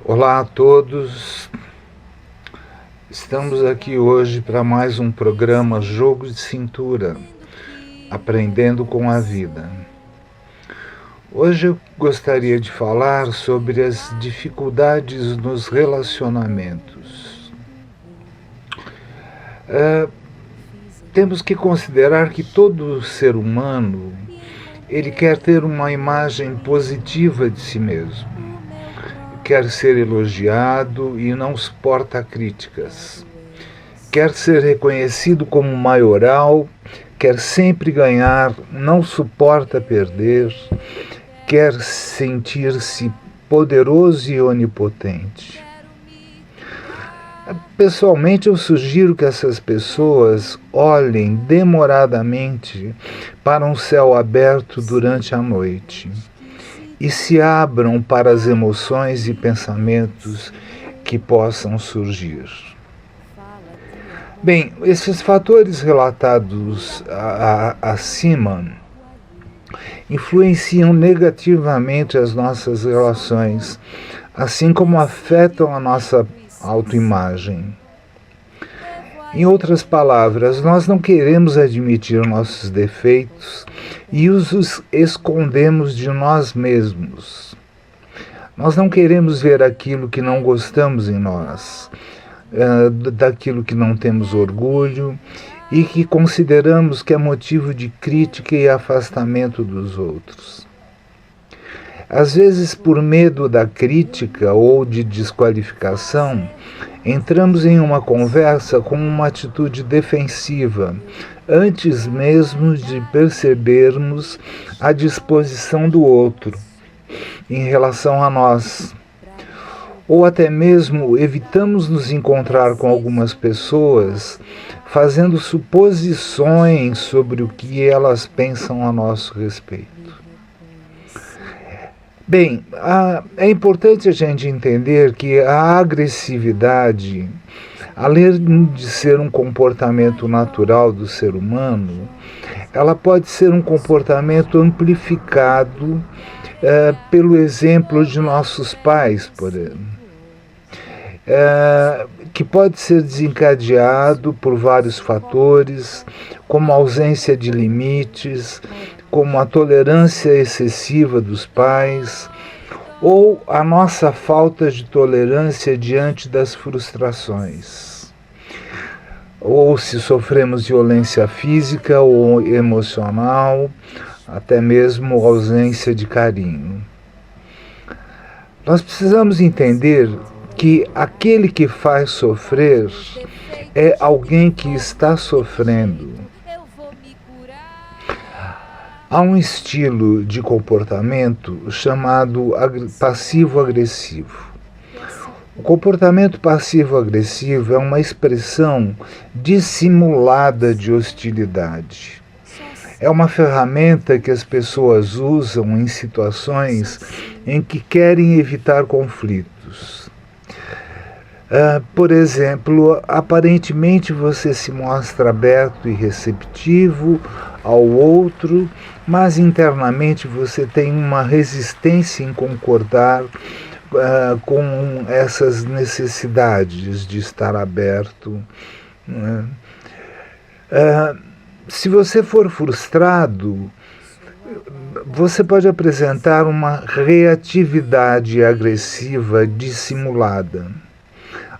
Olá a todos, estamos aqui hoje para mais um programa Jogo de Cintura, Aprendendo com a Vida. Hoje eu gostaria de falar sobre as dificuldades nos relacionamentos. Temos que considerar que todo ser humano ele quer ter uma imagem positiva de si mesmo. Quer ser elogiado e não suporta críticas. Quer ser reconhecido como maioral, quer sempre ganhar, não suporta perder, quer sentir-se poderoso e onipotente. Pessoalmente, eu sugiro que essas pessoas olhem demoradamente para um céu aberto durante a noite e se abram para as emoções e pensamentos que possam surgir. Bem, esses fatores relatados acima influenciam negativamente as nossas relações, assim como afetam a nossa autoimagem. Em outras palavras, nós não queremos admitir nossos defeitos e os escondemos de nós mesmos. Nós não queremos ver aquilo que não gostamos em nós, daquilo que não temos orgulho e que consideramos que é motivo de crítica e afastamento dos outros. Às vezes, por medo da crítica ou de desqualificação, entramos em uma conversa com uma atitude defensiva, antes mesmo de percebermos a disposição do outro em relação a nós. Ou até mesmo evitamos nos encontrar com algumas pessoas, fazendo suposições sobre o que elas pensam a nosso respeito. Bem, é importante a gente entender que a agressividade, além de ser um comportamento natural do ser humano, ela pode ser um comportamento amplificado pelo exemplo de nossos pais, por exemplo, que pode ser desencadeado por vários fatores, como a ausência de limites, como a tolerância excessiva dos pais, ou a nossa falta de tolerância diante das frustrações, ou se sofremos violência física ou emocional, até mesmo ausência de carinho. Nós precisamos entender que aquele que faz sofrer é alguém que está sofrendo. Há um estilo de comportamento chamado passivo-agressivo. O comportamento passivo-agressivo é uma expressão dissimulada de hostilidade. É uma ferramenta que as pessoas usam em situações em que querem evitar conflitos. Por exemplo, aparentemente você se mostra aberto e receptivo ao outro, mas internamente você tem uma resistência em concordar com essas necessidades de estar aberto. Se você for frustrado, você pode apresentar uma reatividade agressiva dissimulada,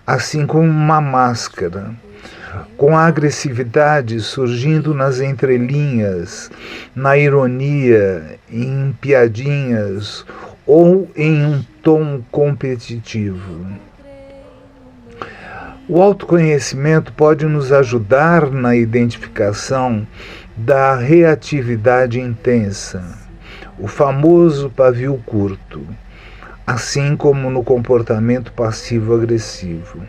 assim como uma máscara, com a agressividade surgindo nas entrelinhas, na ironia, em piadinhas ou em um tom competitivo. O autoconhecimento pode nos ajudar na identificação da reatividade intensa, o famoso pavio curto, assim como no comportamento passivo-agressivo.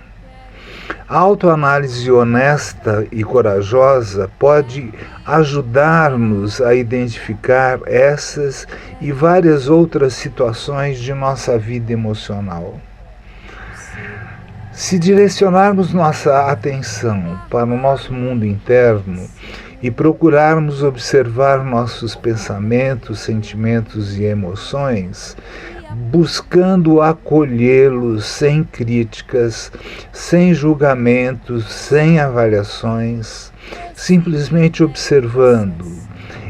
A autoanálise honesta e corajosa pode ajudar-nos a identificar essas e várias outras situações de nossa vida emocional. Se direcionarmos nossa atenção para o nosso mundo interno e procurarmos observar nossos pensamentos, sentimentos e emoções, buscando acolhê-los sem críticas, sem julgamentos, sem avaliações, simplesmente observando,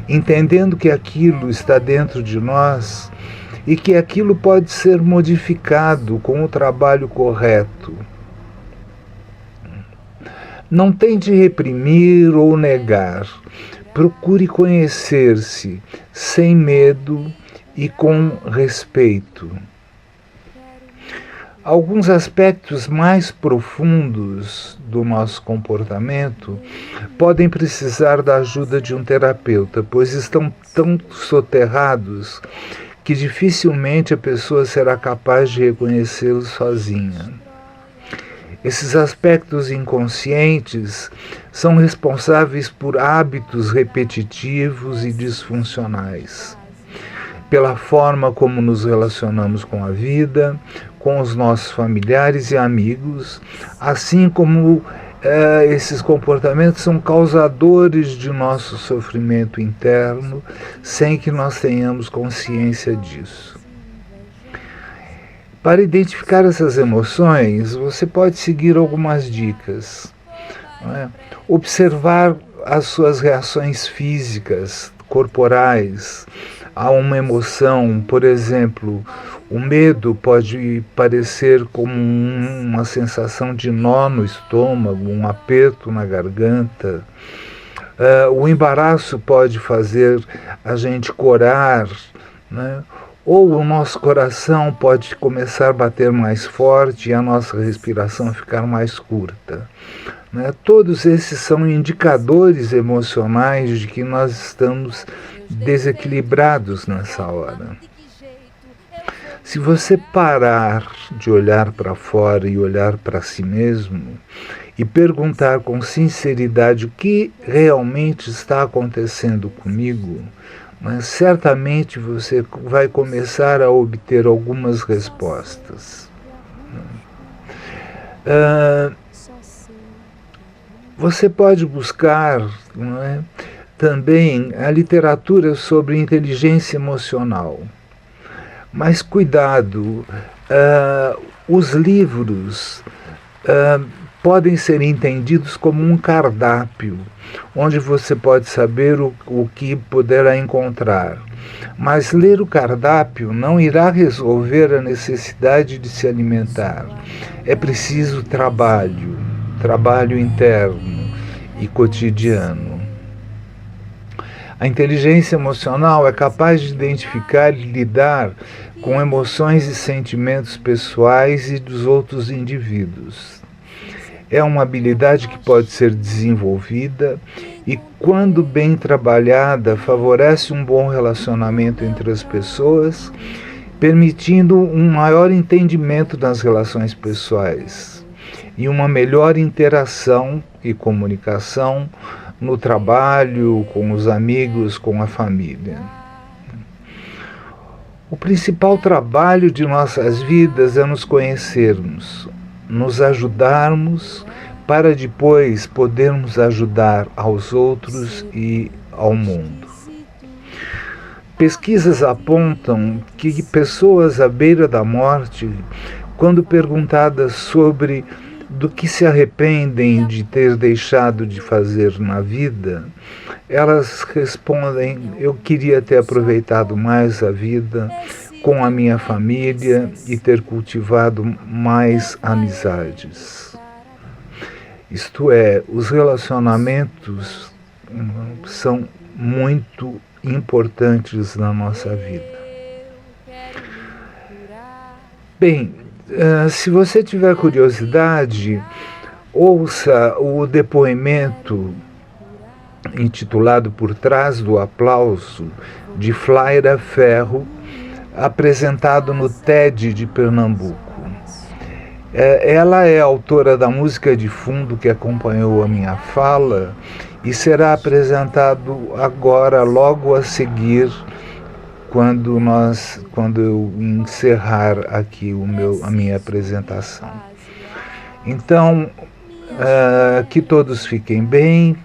entendendo que aquilo está dentro de nós e que aquilo pode ser modificado com o trabalho correto. Não tente reprimir ou negar. Procure conhecer-se sem medo e com respeito. Alguns aspectos mais profundos do nosso comportamento podem precisar da ajuda de um terapeuta, pois estão tão soterrados que dificilmente a pessoa será capaz de reconhecê-los sozinha. Esses aspectos inconscientes são responsáveis por hábitos repetitivos e disfuncionais, pela forma como nos relacionamos com a vida, com os nossos familiares e amigos, assim como esses comportamentos são causadores de nosso sofrimento interno, sem que nós tenhamos consciência disso. Para identificar essas emoções, você pode seguir algumas dicas. Não é? Observar as suas reações físicas, corporais, a uma emoção. Por exemplo, o medo pode parecer como uma sensação de nó no estômago, um aperto na garganta. O embaraço pode fazer a gente corar, né? Ou o nosso coração pode começar a bater mais forte e a nossa respiração ficar mais curta. Né? Todos esses são indicadores emocionais de que nós estamos desequilibrados nessa hora. Se você parar de olhar para fora e olhar para si mesmo e perguntar com sinceridade o que realmente está acontecendo comigo, mas certamente você vai começar a obter algumas respostas. Você pode buscar, não é, também a literatura sobre inteligência emocional. Mas cuidado, os livros podem ser entendidos como um cardápio, onde você pode saber o que poderá encontrar. Mas ler o cardápio não irá resolver a necessidade de se alimentar. É preciso trabalho interno e cotidiano. A inteligência emocional é capaz de identificar e lidar com emoções e sentimentos pessoais e dos outros indivíduos. É uma habilidade que pode ser desenvolvida e, quando bem trabalhada, favorece um bom relacionamento entre as pessoas, permitindo um maior entendimento das relações pessoais e uma melhor interação e comunicação no trabalho, com os amigos, com a família. O principal trabalho de nossas vidas é nos conhecermos, nos ajudarmos para depois podermos ajudar aos outros e ao mundo. Pesquisas apontam que pessoas à beira da morte, quando perguntadas sobre do que se arrependem de ter deixado de fazer na vida, elas respondem: eu queria ter aproveitado mais a vida com a minha família e ter cultivado mais amizades. Isto é, os relacionamentos são muito importantes na nossa vida. Bem, se você tiver curiosidade, ouça o depoimento intitulado Por Trás do Aplauso, de Flaira Ferro, apresentado no TED de Pernambuco. Ela é autora da música de fundo que acompanhou a minha fala e será apresentado agora, logo a seguir, quando eu encerrar aqui a minha apresentação. Então, que todos fiquem bem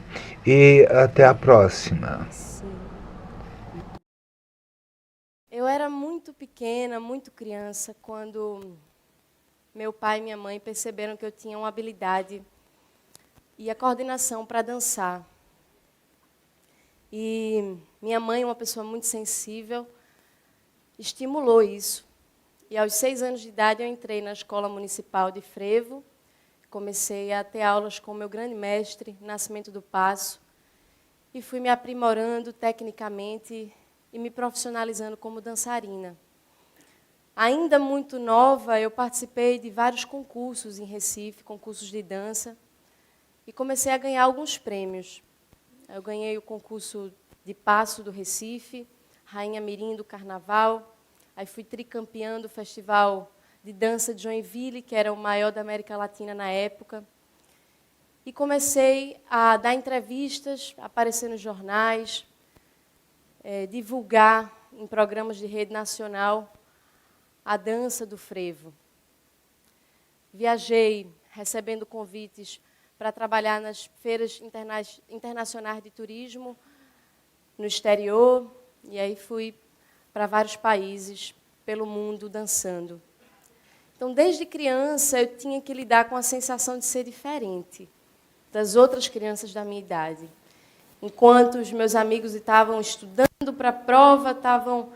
e até a próxima. Eu era muito pequena, muito criança, quando meu pai e minha mãe perceberam que eu tinha uma habilidade e a coordenação para dançar. E minha mãe, uma pessoa muito sensível, estimulou isso. E aos 6 anos de idade eu entrei na Escola Municipal de Frevo, comecei a ter aulas com o meu grande mestre, Nascimento do Passo, e fui me aprimorando tecnicamente e me profissionalizando como dançarina. Ainda muito nova, eu participei de vários concursos em Recife, concursos de dança, e comecei a ganhar alguns prêmios. Eu ganhei o concurso de passo do Recife, Rainha Mirim do Carnaval, aí fui tricampeã do Festival de Dança de Joinville, que era o maior da América Latina na época. E comecei a dar entrevistas, aparecer nos jornais, divulgar em programas de rede nacional a dança do frevo. Viajei recebendo convites para trabalhar nas feiras internacionais de turismo no exterior, e aí fui para vários países pelo mundo dançando. Então, desde criança, eu tinha que lidar com a sensação de ser diferente das outras crianças da minha idade. Enquanto os meus amigos estavam estudando para a prova, estavam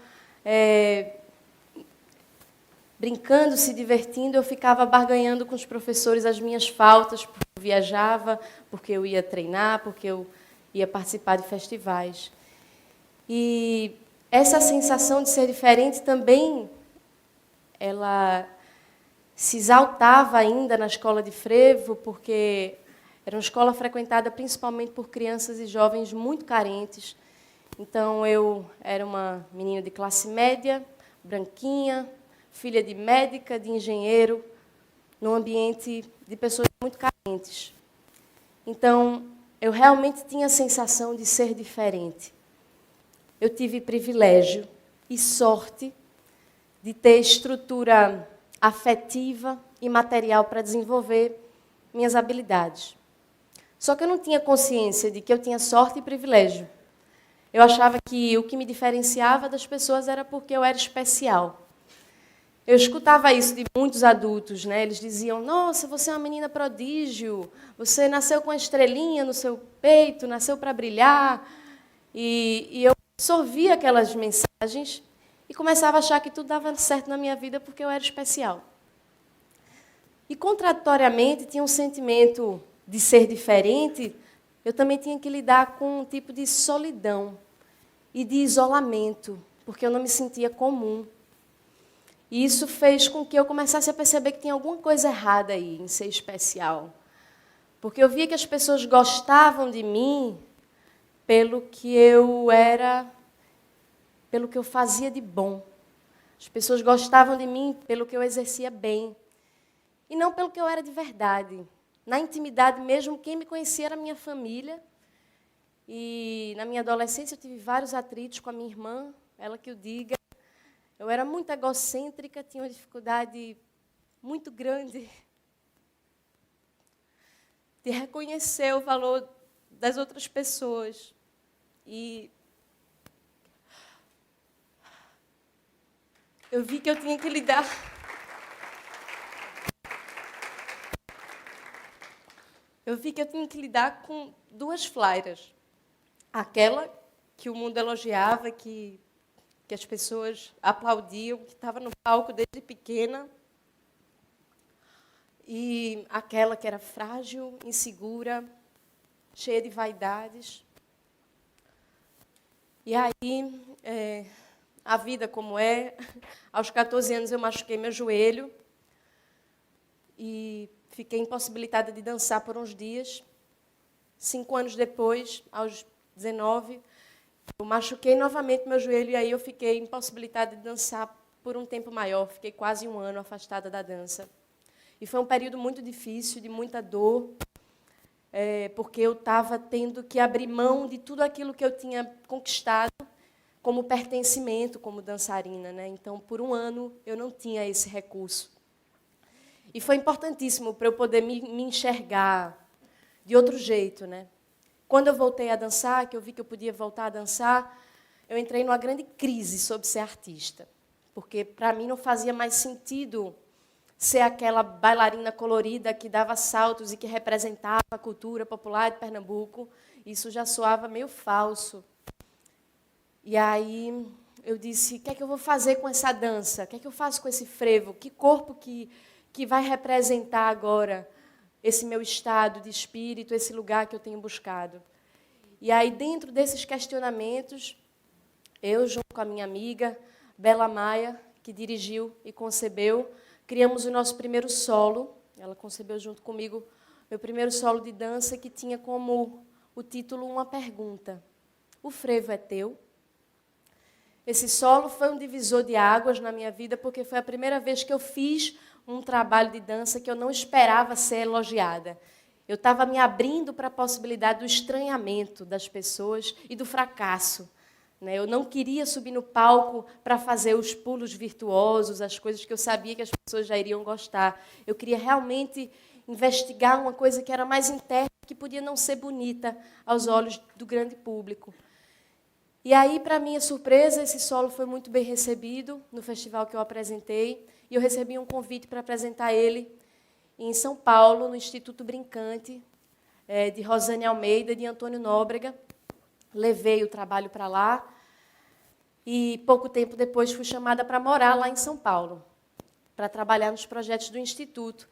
brincando, se divertindo, eu ficava barganhando com os professores as minhas faltas, porque eu viajava, porque eu ia treinar, porque eu ia participar de festivais. E essa sensação de ser diferente também, ela se exaltava ainda na escola de frevo, porque era uma escola frequentada principalmente por crianças e jovens muito carentes. Então, eu era uma menina de classe média, branquinha, filha de médica, de engenheiro, num ambiente de pessoas muito carentes. Então, eu realmente tinha a sensação de ser diferente. Eu tive privilégio e sorte de ter estrutura afetiva e material para desenvolver minhas habilidades. Só que eu não tinha consciência de que eu tinha sorte e privilégio. Eu achava que o que me diferenciava das pessoas era porque eu era especial. Eu escutava isso de muitos adultos, né? Eles diziam, nossa, você é uma menina prodígio, você nasceu com uma estrelinha no seu peito, nasceu para brilhar. E eu absorvia aquelas mensagens e começava a achar que tudo dava certo na minha vida porque eu era especial. E, contraditoriamente, tinha um sentimento de ser diferente, eu também tinha que lidar com um tipo de solidão e de isolamento, porque eu não me sentia comum. E isso fez com que eu começasse a perceber que tinha alguma coisa errada aí em ser especial. Porque eu via que as pessoas gostavam de mim pelo que eu era, pelo que eu fazia de bom. As pessoas gostavam de mim pelo que eu exercia bem. E não pelo que eu era de verdade. Na intimidade mesmo, quem me conhecia era a minha família. E na minha adolescência eu tive vários atritos com a minha irmã, ela que o diga. Eu era muito egocêntrica, tinha uma dificuldade muito grande de reconhecer o valor das outras pessoas. E eu vi que eu tinha que lidar. Eu vi que eu tinha que lidar com duas flairas. Aquela que o mundo elogiava, que as pessoas aplaudiam, que estava no palco desde pequena. E aquela que era frágil, insegura, cheia de vaidades. E aí, a vida como é, aos 14 anos eu machuquei meu joelho e fiquei impossibilitada de dançar por uns dias. 5 anos depois, aos 19, eu machuquei novamente meu joelho e aí eu fiquei impossibilitada de dançar por um tempo maior. Fiquei quase 1 ano afastada da dança. E foi um período muito difícil, de muita dor, porque eu estava tendo que abrir mão de tudo aquilo que eu tinha conquistado como pertencimento, como dançarina, né? Então, por 1 ano, eu não tinha esse recurso. E foi importantíssimo para eu poder me enxergar de outro jeito, né? Quando eu voltei a dançar, que eu vi que eu podia voltar a dançar, eu entrei numa grande crise sobre ser artista. porque para mim não fazia mais sentido ser aquela bailarina colorida que dava saltos e que representava a cultura popular de Pernambuco. Isso já soava meio falso. E aí eu disse, o que é que eu vou fazer com essa dança? O que é que eu faço com esse frevo? Que corpo que vai representar agora esse meu estado de espírito, esse lugar que eu tenho buscado? E aí, dentro desses questionamentos, eu, junto com a minha amiga, Bela Maia, que dirigiu e concebeu, criamos o nosso primeiro solo. Ela concebeu junto comigo meu primeiro solo de dança, que tinha como o título uma pergunta. O frevo é teu? Esse solo foi um divisor de águas na minha vida, porque foi a primeira vez que eu fiz um trabalho de dança que eu não esperava ser elogiada. Eu estava me abrindo para a possibilidade do estranhamento das pessoas e do fracasso. Eu não queria subir no palco para fazer os pulos virtuosos, as coisas que eu sabia que as pessoas já iriam gostar. Eu queria realmente investigar uma coisa que era mais interna, que podia não ser bonita aos olhos do grande público. E aí, para minha surpresa, esse solo foi muito bem recebido no festival que eu apresentei, e eu recebi um convite para apresentar ele em São Paulo, no Instituto Brincante, de Rosane Almeida, de Antônio Nóbrega. Levei o trabalho para lá e, pouco tempo depois, fui chamada para morar lá em São Paulo, para trabalhar nos projetos do Instituto.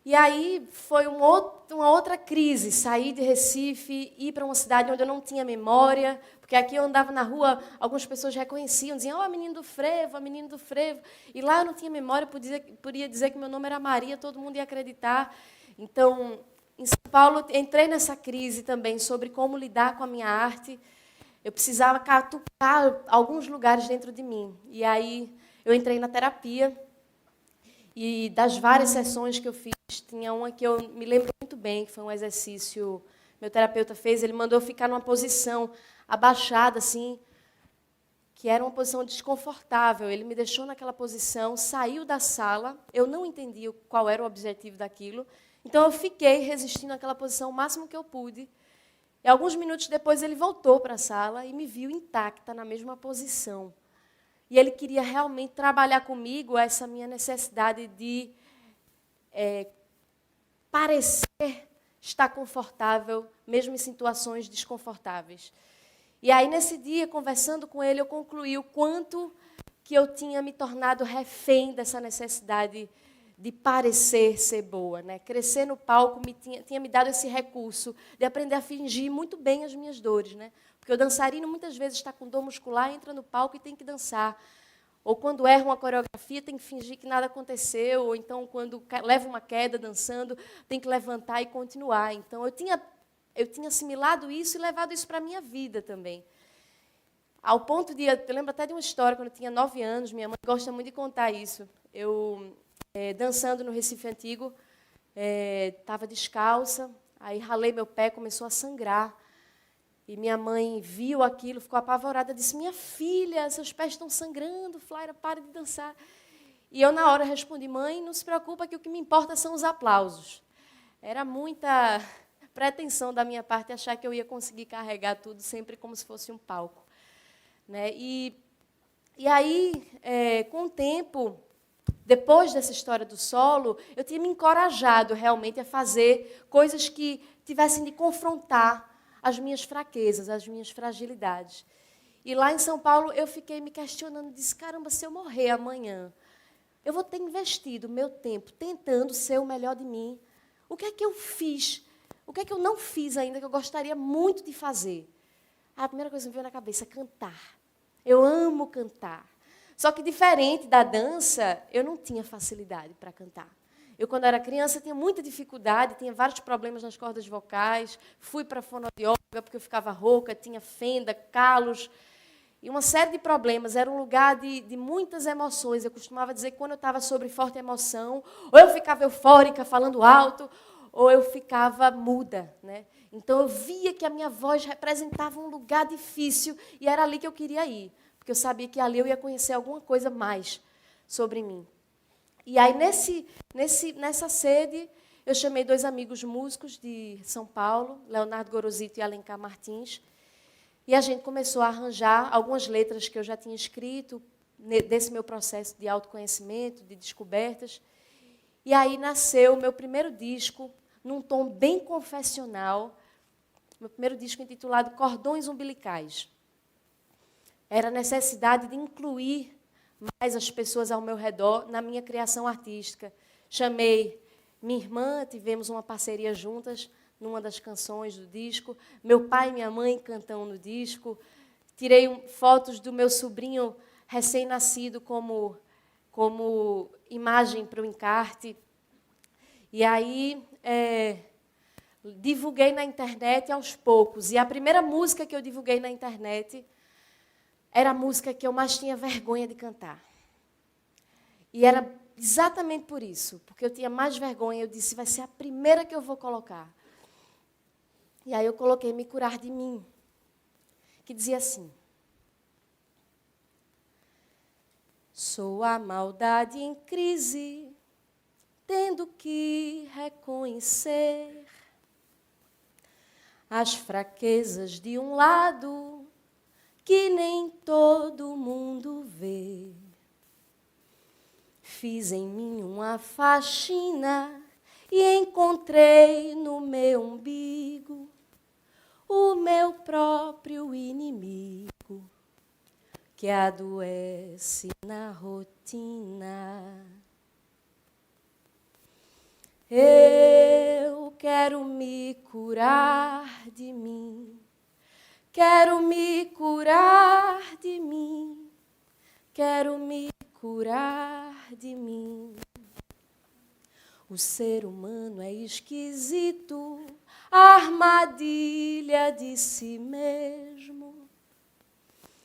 E aí foi uma outra crise, sair de Recife, ir para uma cidade onde eu não tinha memória, porque aqui eu andava na rua, algumas pessoas reconheciam, diziam, ó, menino do frevo, menino do frevo. E lá eu não tinha memória, podia dizer que meu nome era Maria, todo mundo ia acreditar. Então, em São Paulo, entrei nessa crise também sobre como lidar com a minha arte. Eu precisava catucar alguns lugares dentro de mim. E aí eu entrei na terapia, e das várias sessões que eu fiz, tinha uma que eu me lembro muito bem, que foi um exercício que meu terapeuta fez. Ele mandou eu ficar numa posição abaixada, assim, que era uma posição desconfortável. Ele me deixou naquela posição, saiu da sala, eu não entendi qual era o objetivo daquilo, então eu fiquei resistindo àquela posição o máximo que eu pude. E alguns minutos depois ele voltou para a sala e me viu intacta na mesma posição. E ele queria realmente trabalhar comigo essa minha necessidade de parecer estar confortável, mesmo em situações desconfortáveis. E aí, nesse dia, conversando com ele, eu concluí o quanto que eu tinha me tornado refém dessa necessidade de parecer ser boa. Crescer no palco tinha me dado esse recurso de aprender a fingir muito bem as minhas dores. Porque o dançarino, muitas vezes, está com dor muscular, entra no palco e tem que dançar. Ou quando erra uma coreografia, tem que fingir que nada aconteceu. Ou então, quando leva uma queda dançando, tem que levantar e continuar. Então, eu tinha assimilado isso e levado isso para a minha vida também. Ao ponto de... Eu lembro até de uma história, quando eu tinha 9 anos, minha mãe gosta muito de contar isso. Eu, dançando no Recife Antigo, estava descalça, aí ralei meu pé, começou a sangrar. E minha mãe viu aquilo, ficou apavorada, disse, minha filha, seus pés estão sangrando, Flaira, pare de dançar. E eu, na hora, respondi, mãe, não se preocupa que o que me importa são os aplausos. Era muita pretensão da minha parte achar que eu ia conseguir carregar tudo sempre como se fosse um palco. E aí, com o tempo, depois dessa história do solo, eu tinha me encorajado realmente a fazer coisas que tivessem de confrontar as minhas fraquezas, as minhas fragilidades. E lá em São Paulo, eu fiquei me questionando, disse, caramba, se eu morrer amanhã, eu vou ter investido meu tempo tentando ser o melhor de mim. O que é que eu fiz? O que é que eu não fiz ainda, que eu gostaria muito de fazer? A primeira coisa que me veio na cabeça é cantar. Eu amo cantar. Só que, diferente da dança, eu não tinha facilidade para cantar. Eu, quando era criança, tinha muita dificuldade, tinha vários problemas nas cordas vocais, fui para a fonoaudióloga porque eu ficava rouca, tinha fenda, calos, e uma série de problemas. Era um lugar de muitas emoções. Eu costumava dizer que, quando eu estava sob forte emoção, ou eu ficava eufórica, falando alto, ou eu ficava muda. Então, eu via que a minha voz representava um lugar difícil, e era ali que eu queria ir, porque eu sabia que ali eu ia conhecer alguma coisa mais sobre mim. E aí, nessa sede, eu chamei 2 amigos músicos de São Paulo, Leonardo Gorosito e Alencar Martins, e a gente começou a arranjar algumas letras que eu já tinha escrito desse meu processo de autoconhecimento, de descobertas. E aí nasceu o meu primeiro disco, num tom bem confessional, meu primeiro disco intitulado Cordões Umbilicais. Era a necessidade de incluir mais as pessoas ao meu redor na minha criação artística. Chamei minha irmã, tivemos uma parceria juntas numa das canções do disco, meu pai e minha mãe cantam no disco, tirei fotos do meu sobrinho recém-nascido como imagem para o encarte. E aí divulguei na internet aos poucos. E a primeira música que eu divulguei na internet era a música que eu mais tinha vergonha de cantar. E era exatamente por isso, porque eu tinha mais vergonha. Eu disse, vai ser a primeira que eu vou colocar. E aí eu coloquei Me Curar de Mim, que dizia assim: sou a maldade em crise, tendo que reconhecer as fraquezas de um lado que nem todo mundo vê. Fiz em mim uma faxina e encontrei no meu umbigo o meu próprio inimigo, que adoece na rotina. Eu quero me curar de mim, quero me curar de mim, quero me curar de mim. O ser humano é esquisito, armadilha de si mesmo.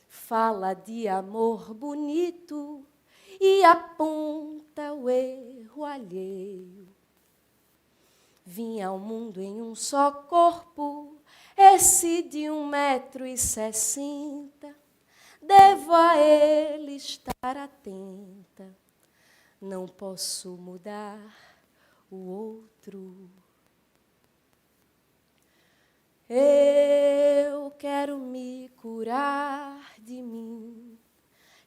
Fala de amor bonito e aponta o erro alheio. Vim ao mundo em um só corpo, esse de 1,60 m. Devo a ele estar atenta. Não posso mudar o outro. Eu quero me curar de mim,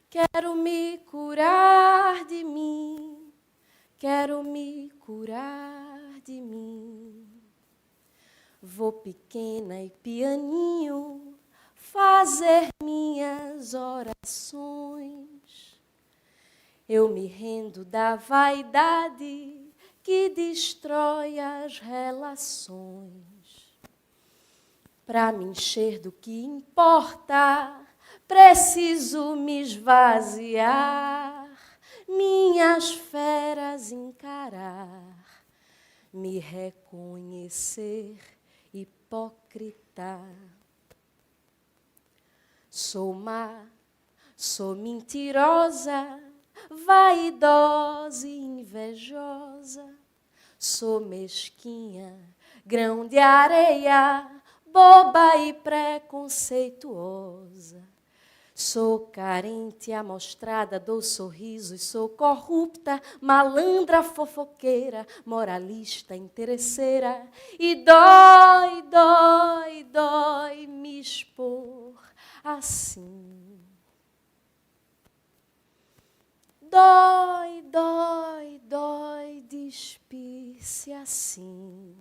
quero me curar de mim, quero me curar de mim. Vou pequena e pianinho fazer minhas orações. Eu me rendo da vaidade que destrói as relações. Para me encher do que importa, preciso me esvaziar, minhas feras encarar, me reconhecer hipócrita. Sou má, sou mentirosa, vaidosa e invejosa. Sou mesquinha, grão de areia, boba e preconceituosa. Sou carente, amostrada, dou sorrisos, sou corrupta, malandra, fofoqueira, moralista, interesseira. E dói, dói, dói me expor assim. Dói, dói, dói despir-se assim.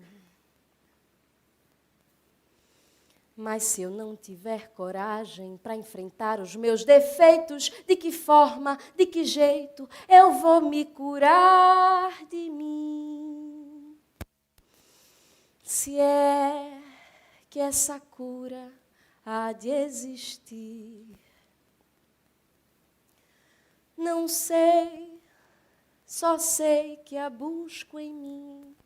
Mas se eu não tiver coragem para enfrentar os meus defeitos, de que forma, de que jeito eu vou me curar de mim? Se é que essa cura há de existir, não sei, só sei que a busco em mim,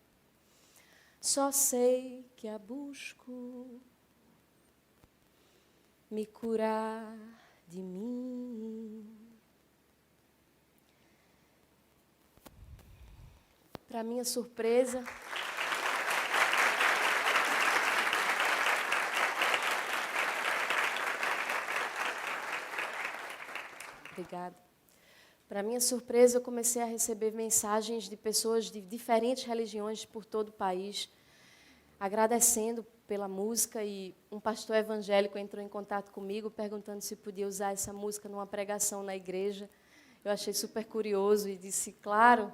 só sei que a busco. Me curar de mim. Para minha surpresa, obrigada. Para minha surpresa, eu comecei a receber mensagens de pessoas de diferentes religiões por todo o país, agradecendo pela música e um pastor evangélico entrou em contato comigo perguntando se podia usar essa música numa pregação na igreja. Eu achei super curioso e disse, claro.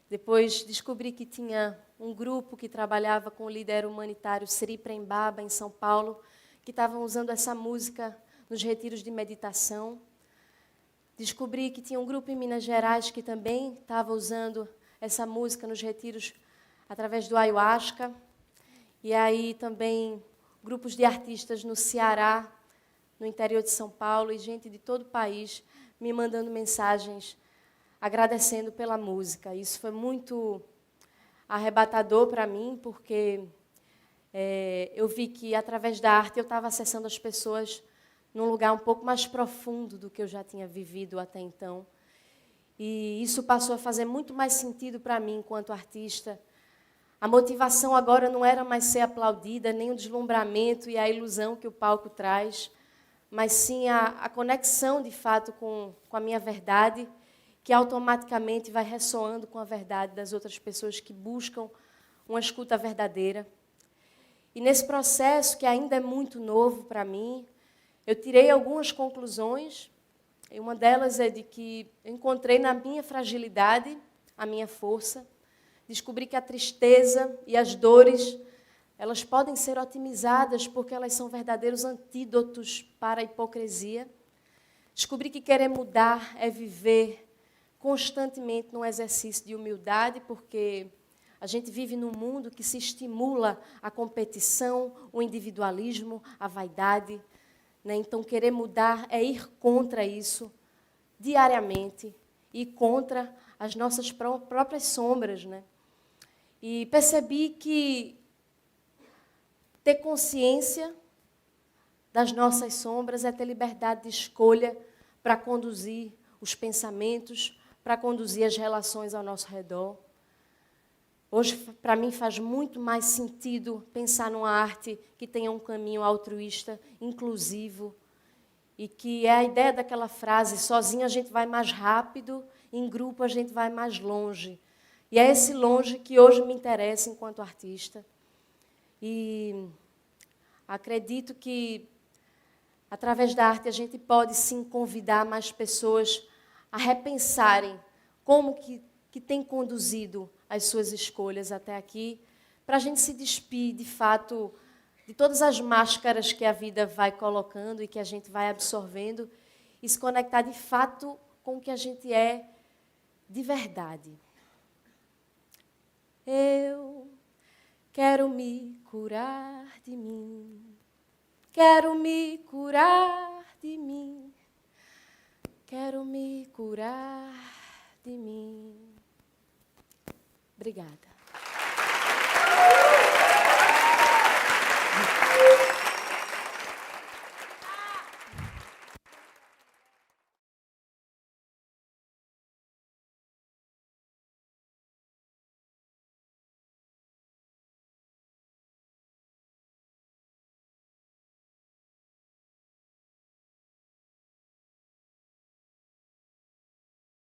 Depois descobri que tinha um grupo que trabalhava com o líder humanitário Sri Prembaba, em São Paulo, que estavam usando essa música nos retiros de meditação. Descobri que tinha um grupo em Minas Gerais que também estava usando essa música nos retiros através do ayahuasca. E aí também grupos de artistas no Ceará, no interior de São Paulo, e gente de todo o país me mandando mensagens agradecendo pela música. Isso foi muito arrebatador para mim, porque eu vi que, através da arte, eu estava acessando as pessoas num lugar um pouco mais profundo do que eu já tinha vivido até então. E isso passou a fazer muito mais sentido para mim, enquanto artista. A motivação agora não era mais ser aplaudida, nem o deslumbramento e a ilusão que o palco traz, mas sim a conexão, de fato, com a minha verdade, que automaticamente vai ressoando com a verdade das outras pessoas que buscam uma escuta verdadeira. E nesse processo, que ainda é muito novo para mim, eu tirei algumas conclusões, e uma delas é de que eu encontrei na minha fragilidade a minha força, descobri que a tristeza e as dores, elas podem ser otimizadas porque elas são verdadeiros antídotos para a hipocrisia. Descobri que querer mudar é viver constantemente num exercício de humildade, porque a gente vive num mundo que se estimula a competição, o individualismo, a vaidade, né? Então, querer mudar é ir contra isso diariamente e contra as nossas próprias sombras, né? E percebi que ter consciência das nossas sombras é ter liberdade de escolha para conduzir os pensamentos, para conduzir as relações ao nosso redor. Hoje, para mim, faz muito mais sentido pensar numa arte que tenha um caminho altruísta, inclusivo, e que é a ideia daquela frase, sozinho a gente vai mais rápido, em grupo a gente vai mais longe. E é esse longe que hoje me interessa enquanto artista. E acredito que, através da arte, a gente pode, sim, convidar mais pessoas a repensarem como que tem conduzido as suas escolhas até aqui, para a gente se despir, de fato, de todas as máscaras que a vida vai colocando e que a gente vai absorvendo e se conectar, de fato, com o que a gente é de verdade. Eu quero me curar de mim, quero me curar de mim, quero me curar de mim. Obrigada.